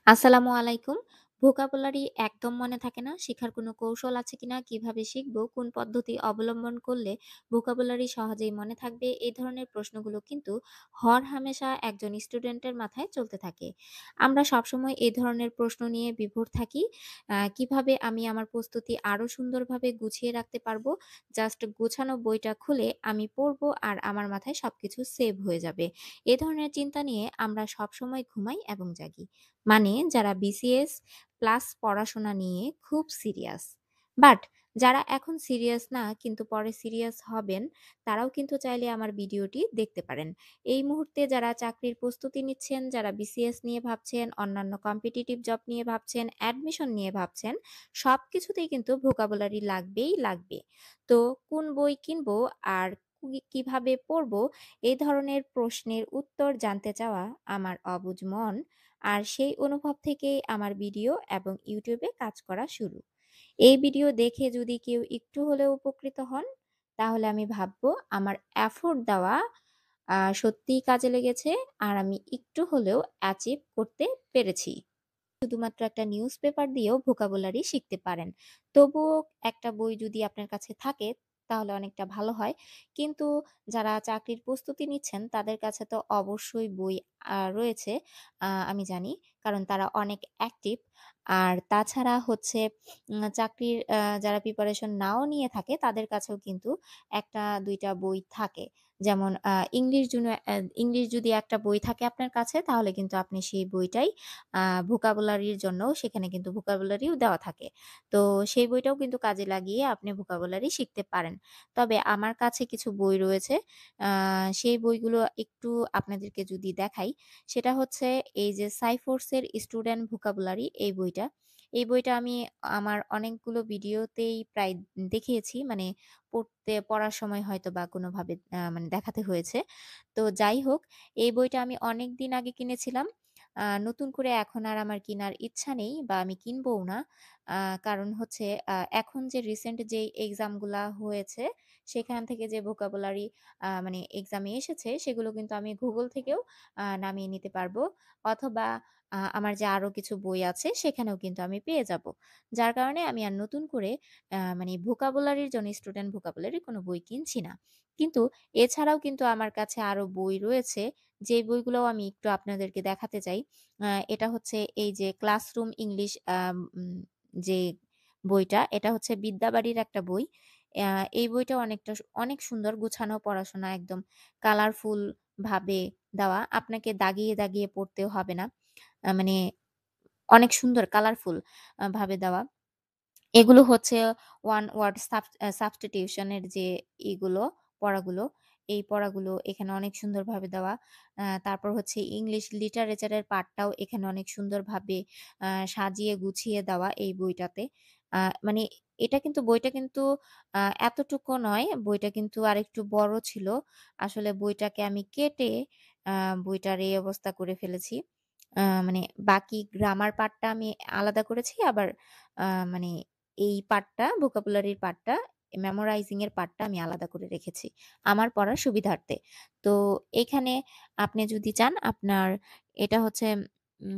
আসসালামু আলাইকুম। ভোকাবুলারি একদম মনে থাকে না, শেখার কোনো কৌশল আছে কিনা, কিভাবে শিখব, কোন পদ্ধতি অবলম্বন করলে ভোকাবুলারি সহজেই মনে থাকবে, এই ধরনের প্রশ্নগুলো কিন্তু হরহামেশা একজন স্টুডেন্টের মাথায় চলতে থাকে। আমরা সবসময় এই ধরনের প্রশ্ন নিয়ে বিভোর থাকি। কিভাবে আমি আমার প্রস্তুতি আরো সুন্দরভাবে গুছিয়ে রাখতে পারবো? জাস্ট গোছানো বইটা খুলে আমি পড়বো আর আমার মাথায় সবকিছু সেভ হয়ে যাবে। এ ধরনের চিন্তা নিয়ে আমরা সবসময় ঘুমাই এবং জাগি। মানে যারা বিসিএস প্লাস পড়াশোনা নিয়ে খুব সিরিয়াস। বাট যারা এখন সিরিয়াস না কিন্তু পরে সিরিয়াস হবেন, তারাও কিন্তু চাইলে আমার ভিডিওটি দেখতে পারেন। এই মুহূর্তে যারা চাকরির প্রস্তুতি নিচ্ছেন, যারা বিসিএস নিয়ে ভাবছেন, অন্যান্য কম্পিটিটিভ জব নিয়ে ভাবছেন, অ্যাডমিশন নিয়ে ভাবছেন, সবকিছুতেই কিন্তু ভোকাবুলারি লাগবেই লাগবে। তো কোন বই কিনবো আর কিভাবে পড়বো, এই ধরনের প্রশ্নের উত্তর জানতে চাওয়া আমার অবুঝ মন। আর সেই অনুভব থেকেই আমার ভিডিও এবং ইউটিউবে কাজ করা শুরু। এই ভিডিও দেখে যদি কেউ একটু হলেও উপকৃত হন, তাহলে আমি ভাববো আমার এফোর্ট দেওয়া সত্যিই কাজে লেগেছে আর আমি একটু হলেও অ্যাচিভ করতে পেরেছি। শুধুমাত্র একটা নিউজ পেপার দিয়েও ভোকাবুলারি শিখতে পারেন। তবুও একটা বই যদি আপনার কাছে থাকে তাহলে অনেকটা ভালো হয়। কিন্তু যারা চাকরির প্রস্তুতি নিচ্ছেন তাদের কাছে তো অবশ্যই বই রয়েছে, আমি জানি। কারণ তারা অনেক অ্যাক্টিভ। আর তাছাড়া হচ্ছে চাকরির যারা প্রিপারেশন নাও নিয়ে থাকে তাদের কাছেও কিন্তু ১ টা ২ টা বই থাকে। যেমন ইংলিশ যদি একটা বই থাকে আপনার কাছে তাহলে কিন্তু আপনি সেই বইটাই আ ভোকাবুলারির জন্যও সেখানে কিন্তু ভোকাবুলারিও দেওয়া থাকে। তো সেই বইটাও কিন্তু কাজে লাগিয়ে আপনি ভোকাবুলারি শিখতে পারেন। তবে আমার কাছে কিছু বই রয়েছে। আ সেই বইগুলো একটু আপনাদেরকে যদি দেখাই, সেটা হচ্ছে এই যে সাইফোর্সের স্টুডেন্ট ভোকাবুলারি এই বইটা। এই বইটা আমি আমার অনেকগুলো ভিডিওতেই প্রায় দেখিয়েছি। মানে পড়ার সময় হয়তোবা কোনোভাবে মানে দেখাতে হয়েছে। তো যাই হোক, এই বইটা আমি অনেকদিন আগে কিনেছিলাম। নতুন করে এখন আর আমার কিনার ইচ্ছা নেই বা আমি কিনবও না। আ কারণ হচ্ছে এখন যে রিসেন্ট যেই এক্সাম গুলা হয়েছে, সেখান থেকে যে ভোকাবুলারি মানে এক্সামে এসেছে, সেগুলো কিন্তু আমি Google থেকেও নামিয়ে নিতে পারবো। অথবা আমার যে আরো কিছু বই আছে, সেখানেও কিন্তু আমি পেয়ে যাবো। যার কারণে আমি আর নতুন করে মানে ভোকাবুলারির জন্য স্টুডেন্ট ভোকাবুলারি কোনো বই কিনছি না। কিন্তু এছাড়াও কিন্তু আমার কাছে আরো বই রয়েছে, যে বইগুলোও আমি একটু আপনাদেরকে দেখাতে চাই। এটা হচ্ছে এই যে ক্লাসরুম ইংলিশ যে বইটা, এটা হচ্ছে বিদ্যাবাড়ির একটা বই। আ এই বইটা অনেক সুন্দর গুছানো পড়াশোনা একদম কালারফুল ভাবে দেওয়া। আপনাকে দাগিয়ে, দাগিয়ে পড়তেও হবে না। মানে অনেক সুন্দর কালারফুল ভাবে দেওয়া। এগুলো হচ্ছে ওয়ান ওয়ার্ড সাবস্টিটিউশন এর যে ইগুলো, পড়াগুলো, এই পড়াগুলো এখানে অনেক সুন্দরভাবে দেওয়া। তারপর হচ্ছে ইংলিশ লিটারেচার এর পার্টটাও এখানে অনেক সুন্দরভাবে সাজিয়ে গুছিয়ে দেওয়া এই বইটাতে। মানে বইটা কিন্তু আ এতটুকু নয়, বইটা কিন্তু আরেকটু বড় ছিল। আসলে বইটাকে আমি কেটে আ বইটার এই অবস্থা করে ফেলেছি। মানে বাকি গ্রামার পার্টটা আমি আলাদা করেছি। আবার আ মানে এই পার্টটা ভোকাবুলারির পার্টটা, মেমোরাইজিং এর পার্টটা আমি আলাদা করে রেখেছি। আমার পড়ার সুবিধার্থে। তো এখানে আপনি যদি চান আপনার এটা হচ্ছে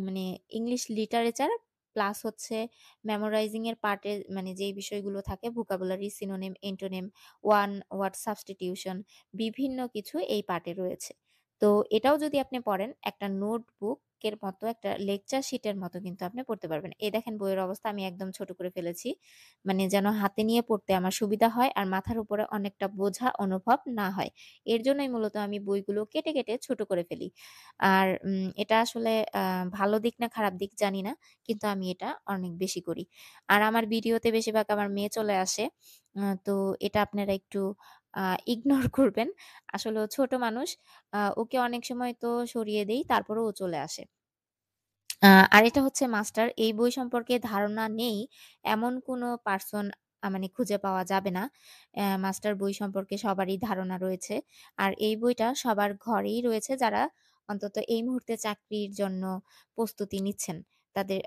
মানে ইংলিশ লিটারেচার প্লাস হচ্ছে মেমোরাইজিং এর পার্টে মানে যেই বিষয়গুলো থাকে vocabulary, synonym, antonym, one word substitution বিভিন্ন কিছু এই পার্টে রয়েছে। তো এটাও যদি আপনি পড়েন একটা নোটবুকের মতো একটা লেকচার শিটের মতো কিন্তু আপনি পড়তে পারবেন। এই দেখেন বইয়ের অবস্থা আমি একদম ছোট করে ফেলেছি। মানে যেন হাতে নিয়ে পড়তে আমার সুবিধা হয় আর মাথার উপরে অনেকটা বোঝা অনুভব না হয়। এর জন্যই মূলত আমি বইগুলো কেটে, কেটে ছোট করে ফেলি। আর এটা আসলে আ ভালো দিক না খারাপ দিক জানি না। কিন্তু আমি এটা অনেক বেশি করি। আর আমার ভিডিওতে বেশিরভাগ আমার মেয়ে চলে আসে। তো এটা আপনারা একটু আ ইগনোর করবেন। আসলে ও ছোট মানুষ। ওকে অনেক সময় তো সরিয়ে দেই, তারপরেও ও চলে আসে। আ আর এটা হচ্ছে মাস্টার। এই বই সম্পর্কে ধারণা নেই এমন কোনো পারসন মানে খুঁজে পাওয়া যাবে না। মাস্টার বই সম্পর্কে সবারই ধারণা রয়েছে। আর এই বইটা সবার ঘরেই রয়েছে যারা অন্তত এই মুহূর্তে চাকরির জন্য প্রস্তুতি নিচ্ছেন। তাদের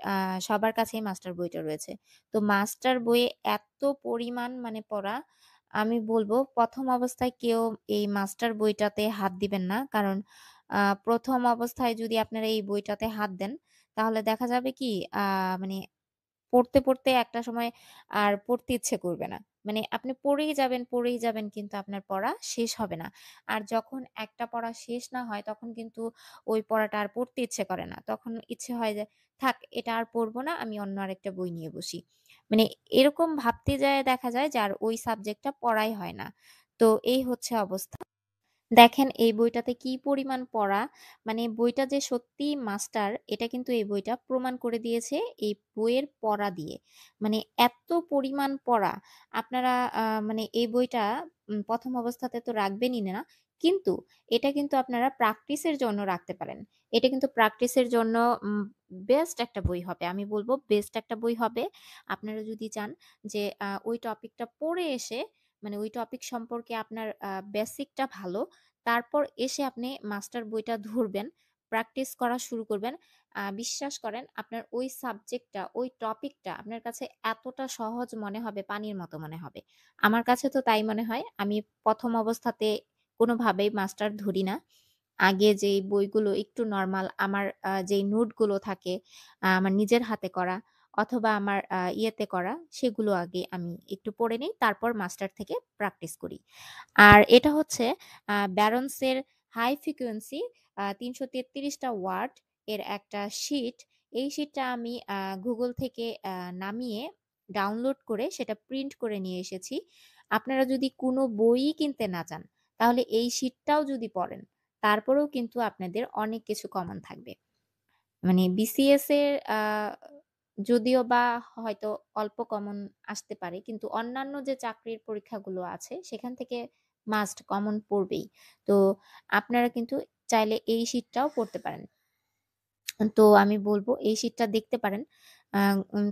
সবার কাছেই মাস্টার বইটা রয়েছে। তো মাস্টার বইয়ে এত পরিমাণ মানে পড়া, আমি বলব ১ম অবস্থায় কেউ এই মাস্টার বইটাতে হাত দিবেন না। কারণ ১ম অবস্থায় যদি আপনারা এই বইটাতে হাত দেন, তাহলে দেখা যাবে কি আ মানে পড়তে একটা সময় আর পড়তে ইচ্ছে করবে না। মানে আপনি পড়েই যাবেন কিন্তু আপনার পড়া শেষ হবে না। আর যখন একটা পড়া শেষ না হয় তখন কিন্তু ওই পড়াটা আর পড়তে ইচ্ছে করে না। তখন ইচ্ছে হয় যে, "থাক এটা আর পড়ব না। আমি অন্য আরেকটা বই নিয়ে বসি।" মানে এরকম ভাবতে যেয়ে দেখা যায় যে আর ওই সাবজেক্টটা পড়াই হয় না। তো এই হচ্ছে অবস্থা। দেখেন এই বইটাতে কি পরিমাণ পড়া, মানে বইটা যে সত্যিই মাস্টার এটা কিন্তু এই বইটা প্রমাণ করে দিয়েছে এই বইয়ের পড়া দিয়ে। মানে এত পরিমাণ পড়া আপনারা মানে এই বইটা ১ম অবস্থাতে তো রাখবেনই না। কিন্তু এটা কিন্তু আপনারা প্র্যাকটিসের জন্য রাখতে পারেন। এটা কিন্তু প্র্যাকটিসের জন্য উম বেস্ট একটা বই হবে। আমি বলব বেস্ট একটা বই হবে। আপনারা যদি চান যে ওই টপিকটা পড়ে এসে মানে ওই টপিক সম্পর্কে আপনার বেসিকটা ভালো তারপর এসে আপনি মাস্টার বইটা ধরবেন, প্র্যাকটিস করা শুরু করবেন। বিশ্বাস করেন আপনার ওই সাবজেক্টটা, ওই টপিকটা আপনার কাছে এতটা সহজ মনে হবে, পানির মতো মনে হবে। আমার কাছে তো তাই মনে হয়। আমি ১ম অবস্থাতে কোনোভাবেই মাস্টার ধরি না। আগে যেই বইগুলো একটু নরমাল আমার যেই নোটগুলো থাকে আমার নিজের হাতে করা অথবা আমার ইয়েতে করা সেগুলো আগে আমি একটু পড়ে নেই। তারপর মাস্টার থেকে প্র্যাকটিস করি। আর এটা হচ্ছে ব্যারন্সের হাই ফ্রিকোয়েন্সি ৩৩৩ টা ওয়াট এর একটা শিট। এই শিটটা আমি Google থেকে নামিয়ে ডাউনলোড করে সেটা প্রিন্ট করে নিয়ে এসেছি। আপনারা যদি কোনো বইই কিনতে না চান, তাহলে এই শিটটাও যদি পড়েন, তারপরেও কিন্তু আপনাদের অনেক কিছু কমন থাকবে। মানে বিসিএস এর যদিও বা হয়তো অল্প কমন আসতে পারে। কিন্তু অন্যান্য যে চাকরির পরীক্ষাগুলো আছে সেখান থেকে মাস্ট কমন পড়বেই। তো আপনারা কিন্তু চাইলে এই শীটটাও পড়তে পারেন। তো আমি বলব এই শীটটা দেখতে পারেন। আ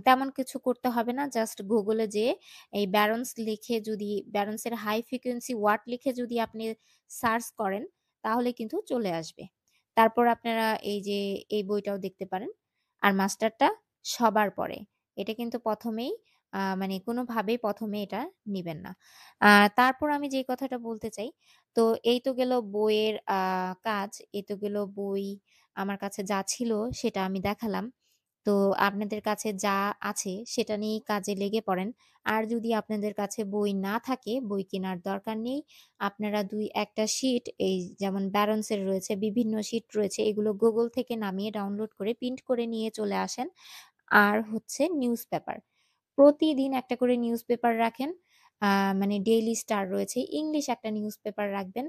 তেমন কিছু করতে হবে না। জাস্ট Google এ যেয়ে এই ব্যারন্স লিখে যদি ব্যারন্সের হাই ফ্রিকোয়েন্সি ওয়াট লিখে যদি আপনি সার্চ করেন তাহলে কিন্তু চলে আসবে। তারপর আপনারা এই যে এই বইটাও দেখতে পারেন। আর মাস্টারটা সবার পড়ে। এটা কিন্তু ১ম এই মানে কোনোভাবেই ১ম এ এটা নিবেন না। আ তারপর আমি যে কথাটা বলতে চাই, তো এই তো গেল বইয়ের কাজ, এই তো গেল বই আমার কাছে যা ছিল সেটা আমি দেখালাম। তো আপনাদের কাছে যা আছে সেটা নিয়েই কাজে লেগে পড়েন। আর যদি আপনাদের কাছে বই না থাকে, বই কেনার দরকার নেই। আপনারা ২-১ টা শীট এই যেমন ব্যারন্স এর রয়েছে, বিভিন্ন শীট রয়েছে এগুলো Google থেকে নামিয়ে ডাউনলোড করে প্রিন্ট করে নিয়ে চলে আসেন। আর হচ্ছে নিউজপেপার। প্রতিদিন একটা করে নিউজপেপার রাখেন। আ মানে ডেইলি স্টার রয়েছে। ইংলিশ একটা নিউজপেপার রাখবেন।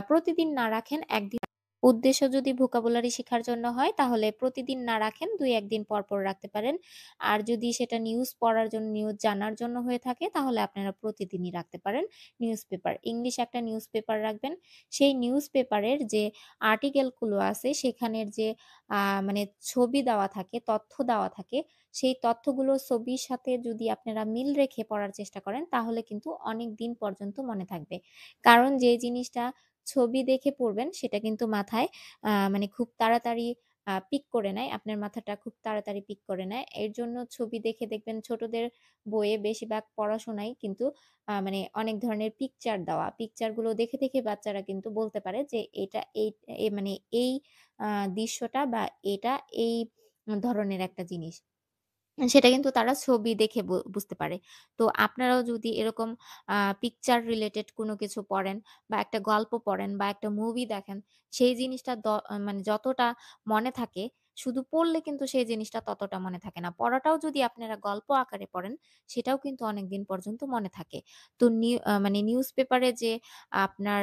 প্রতিদিন না রাখেন, একদিন উদ্দেশ্য যদি ভোকাবুলারি শিখার জন্য হয় তাহলে প্রতিদিন না রাখেন ২-১ দিন পর রাখতে পারেন। আর যদি সেটা নিউজ পড়ার জন্য, নিউজ জানার জন্য হয়ে থাকে তাহলে আপনারা প্রতিদিনই রাখতে পারেন নিউজপেপার। ইংলিশ একটা নিউজপেপার রাখবেন। সেই নিউজপেপারের যে আর্টিকেল গুলো আছে সেখানের যে আ মানে ছবি দেওয়া থাকে, তথ্য দেওয়া থাকে সেই তথ্যগুলো ছবির সাথে যদি আপনারা মিল রেখে পড়ার চেষ্টা করেন তাহলে কিন্তু অনেক দিন পর্যন্ত মনে থাকবে। কারণ যে জিনিসটা ছবি দেখে পড়বেন সেটা কিন্তু মাথায় মানে খুব তাড়াতাড়ি পিক করে নেয়। আপনার মাথাটা খুব তাড়াতাড়ি পিক করে নেয়। এর জন্য ছবি দেখে দেখবেন ছোটদের বইয়ে বেশিরভাগ পড়াশোনায় কিন্তু মানে অনেক ধরনের পিকচার দেওয়া। পিকচার গুলো দেখে বাচ্চারা কিন্তু বলতে পারে যে এটা মানে এই আ দৃশ্যটা বা এটা এই ধরনের একটা জিনিস। সেটা কিন্তু তারা ছবি দেখে বুঝতে পারে। তো আপনারাও যদি এরকম পিকচার রিলেটেড কোনো কিছু পড়েন বা একটা গল্প পড়েন বা একটা মুভি দেখেন, সেই জিনিসটা মানে যতটা মনে থাকে, শুধু পড়লে কিন্তু সেই জিনিসটা ততটা মনে থাকে না। পড়াটাও যদি আপনারা গল্প আকারে পড়েন, সেটাও কিন্তু অনেকদিন পর্যন্ত মনে থাকে। তো মানে নিউজ পেপারে যে আপনার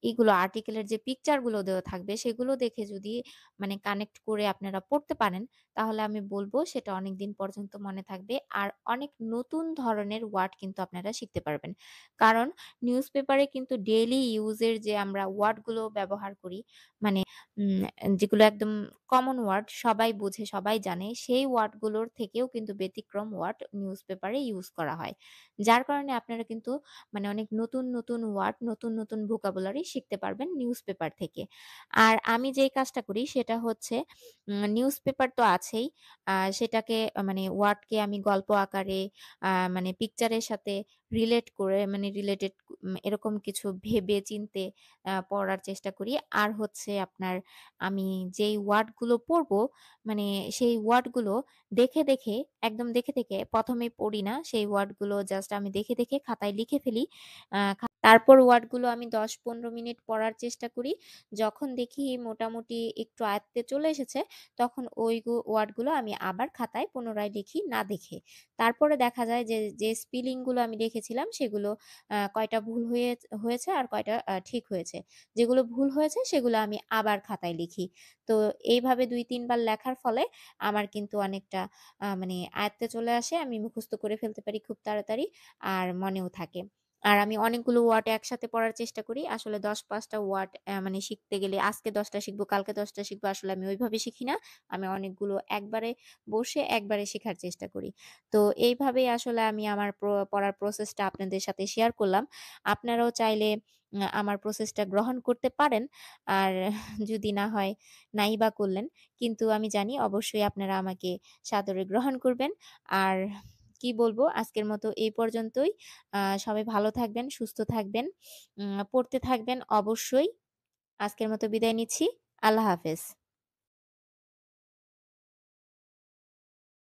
ইগুলো আর্টিকেলের যে পিকচার গুলো দেওয়া থাকবে, সেগুলো দেখে যদি মানে কানেক্ট করে আপনারা পড়তে পারেন তাহলে আমি বলব সেটা অনেকদিন পর্যন্ত মনে থাকবে। আর অনেক নতুন ধরনের ওয়ার্ড কিন্তু আপনারা শিখতে পারবেন। কারণ নিউজপেপারে কিন্তু ডেইলি ইউজ এর যে আমরা ওয়ার্ড গুলো ব্যবহার করি, মানে উম যেগুলো একদম কমন ওয়ার্ড সবাই বোঝে, সবাই জানে, সেই ওয়ার্ড গুলোর থেকেও কিন্তু ব্যতিক্রম ওয়ার্ড নিউজপেপারে ইউজ করা হয়। যার কারণে আপনারা কিন্তু মানে অনেক নতুন ওয়ার্ড, নতুন ভোকাবুলারি শিখতে পারবেন নিউজপেপার থেকে। আর আমি যেই কাজটা করি সেটা হচ্ছে নিউজপেপার তো আছেই। সেটাকে মানে ওয়ার্ডকে আমি গল্প আকারে মানে পিকচারের সাথে রিলেট করে মানে রিলেটেড এরকম কিছু ভেবে চিন্তে পড়ার চেষ্টা করি। আর হচ্ছে আপনার আমি যেই ওয়ার্ডগুলো পড়বো মানে সেই ওয়ার্ডগুলো দেখে, একদম দেখে ১ম এ পড়ি না। সেই ওয়ার্ডগুলো জাস্ট আমি দেখে খাতায় লিখে ফেলি। তারপর ওয়ার্ডগুলো আমি ১০-১৫ মিনিট পড়ার চেষ্টা করি। যখন দেখি মোটামুটি একটু আয়ত্তে চলে এসেছে, তখন ওই ওয়ার্ডগুলো আমি আবার খাতায় পুনরায় লিখি না দেখে। তারপরে দেখা যায় যে স্পেলিং গুলো আমি দেখেছিলাম সেগুলো কয়টা ভুল হয়েছে আর কয়টা ঠিক হয়েছে। যেগুলো ভুল হয়েছে সেগুলো আমি আবার খাতায় লিখি। তো এইভাবে ২-৩ বার লেখার ফলে আমার কিন্তু অনেকটা মানে আয়ত্তে চলে আসে। আমি মুখস্থ করে ফেলতে পারি খুব তাড়াতাড়ি আর মনেও থাকে। আর আমি অনেকগুলো ওয়ার্ড একসাথে পড়ার চেষ্টা করি। আসলে ১০-৫ টা ওয়ার্ড মানে শিখতে গেলে আজকে ১০ টা শিখব, কালকে ১০ টা শিখব আসলে আমি ওইভাবে শিখি না। আমি অনেকগুলো একবারে বসে একবারে শেখার চেষ্টা করি। তো এইভাবেই আসলে আমি আমার পড়ার প্রসেসটা আপনাদের সাথে শেয়ার করলাম। আপনারাও চাইলে আমার প্রসেসটা গ্রহণ করতে পারেন। আর যদি না হয় নাই বা করলেন। কিন্তু আমি জানি অবশ্যই আপনারা আমাকে সাদরে গ্রহণ করবেন। আর কি বলবো আজকের মতো এই পর্যন্তই। সবাই ভালো থাকবেন, সুস্থ থাকবেন, পড়তে থাকবেন অবশ্যই। আজকের মতো বিদায় নিচ্ছি। আল্লাহ হাফেজ।